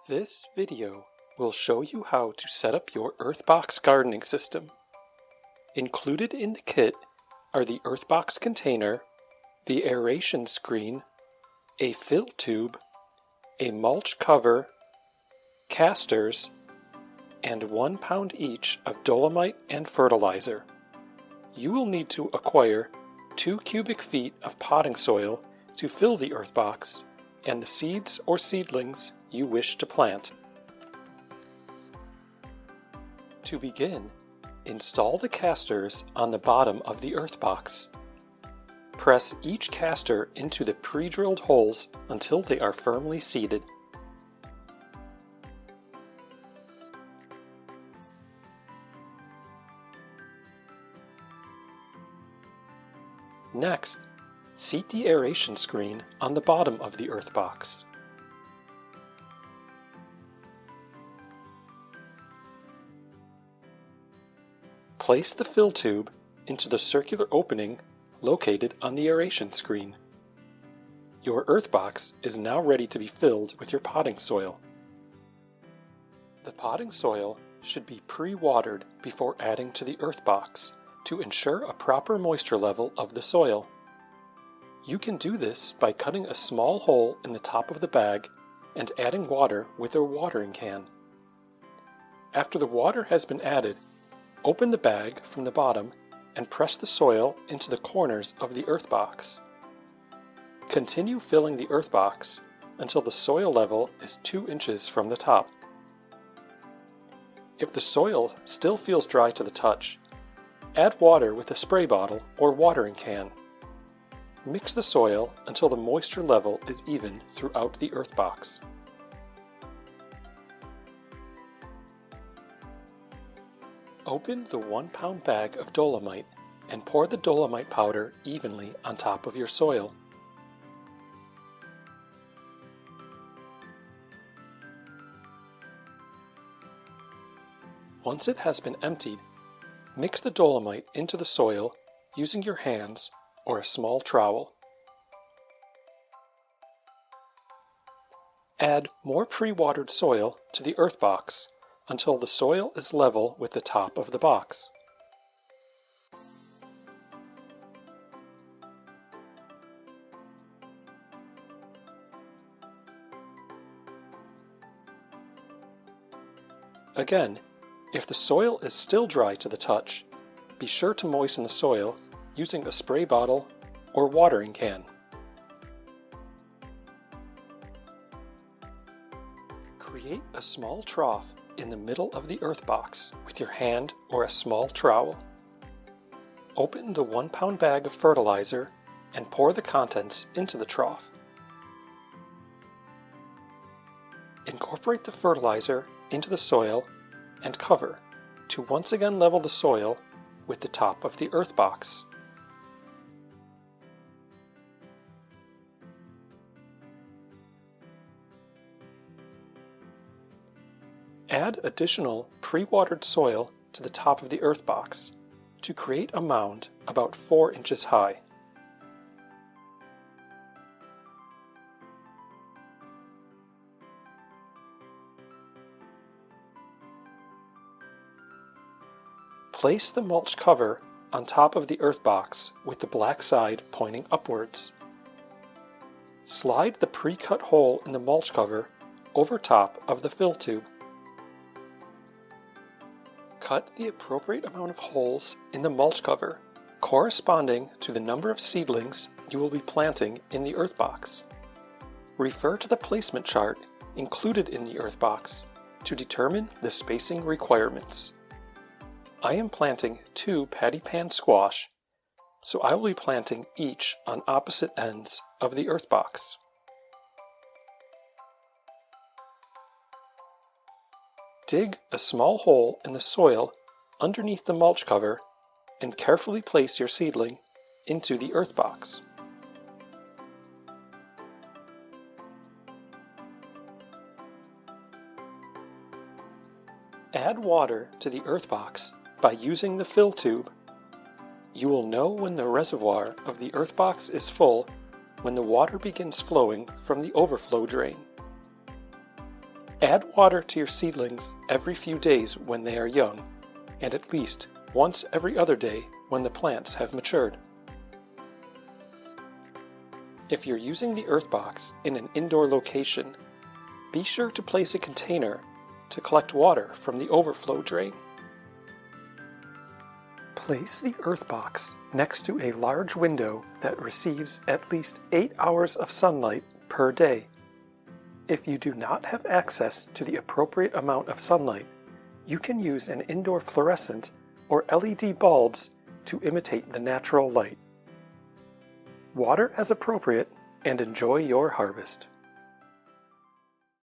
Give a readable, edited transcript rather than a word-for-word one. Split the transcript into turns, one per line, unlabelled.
This video will show you how to set up your Earthbox gardening system. Included in the kit are the Earthbox container, the aeration screen, a fill tube, a mulch cover, casters, and 1 pound each of dolomite and fertilizer. You will need to acquire 2 cubic feet of potting soil to fill the Earthbox and the seeds or seedlings you wish to plant. To begin, install the casters on the bottom of the Earthbox. Press each caster into the pre-drilled holes until they are firmly seated. Next, seat the aeration screen on the bottom of the Earthbox. Place the fill tube into the circular opening located on the aeration screen. Your Earthbox is now ready to be filled with your potting soil. The potting soil should be pre-watered before adding to the Earthbox to ensure a proper moisture level of the soil. You can do this by cutting a small hole in the top of the bag and adding water with a watering can. After the water has been added, open the bag from the bottom and press the soil into the corners of the Earthbox. Continue filling the Earthbox until the soil level is 2 inches from the top. If the soil still feels dry to the touch, add water with a spray bottle or watering can. Mix the soil until the moisture level is even throughout the Earthbox. Open the 1 pound bag of dolomite and pour the dolomite powder evenly on top of your soil. Once it has been emptied, mix the dolomite into the soil using your hands or a small trowel. Add more pre-watered soil to the Earthbox until the soil is level with the top of the box. Again, if the soil is still dry to the touch, be sure to moisten the soil using a spray bottle or watering can. Create a small trough in the middle of the Earthbox with your hand or a small trowel. Open the 1 pound bag of fertilizer and pour the contents into the trough. Incorporate the fertilizer into the soil and cover to once again level the soil with the top of the Earthbox. Add additional pre-watered soil to the top of the Earthbox to create a mound about 4 inches high. Place the mulch cover on top of the Earthbox with the black side pointing upwards. Slide the pre-cut hole in the mulch cover over top of the fill tube. Cut the appropriate amount of holes in the mulch cover corresponding to the number of seedlings you will be planting in the Earthbox. Refer to the placement chart included in the Earthbox to determine the spacing requirements. I am planting 2 patty pan squash, so I will be planting each on opposite ends of the Earthbox. Dig a small hole in the soil underneath the mulch cover and carefully place your seedling into the Earthbox. Add water to the Earthbox by using the fill tube. You will know when the reservoir of the Earthbox is full when the water begins flowing from the overflow drain. Add water to your seedlings every few days when they are young, and at least once every other day when the plants have matured. If you're using the earth box in an indoor location, be sure to place a container to collect water from the overflow drain. Place the earth box next to a large window that receives at least 8 hours of sunlight per day. If you do not have access to the appropriate amount of sunlight, you can use an indoor fluorescent or LED bulbs to imitate the natural light. Water as appropriate and enjoy your harvest.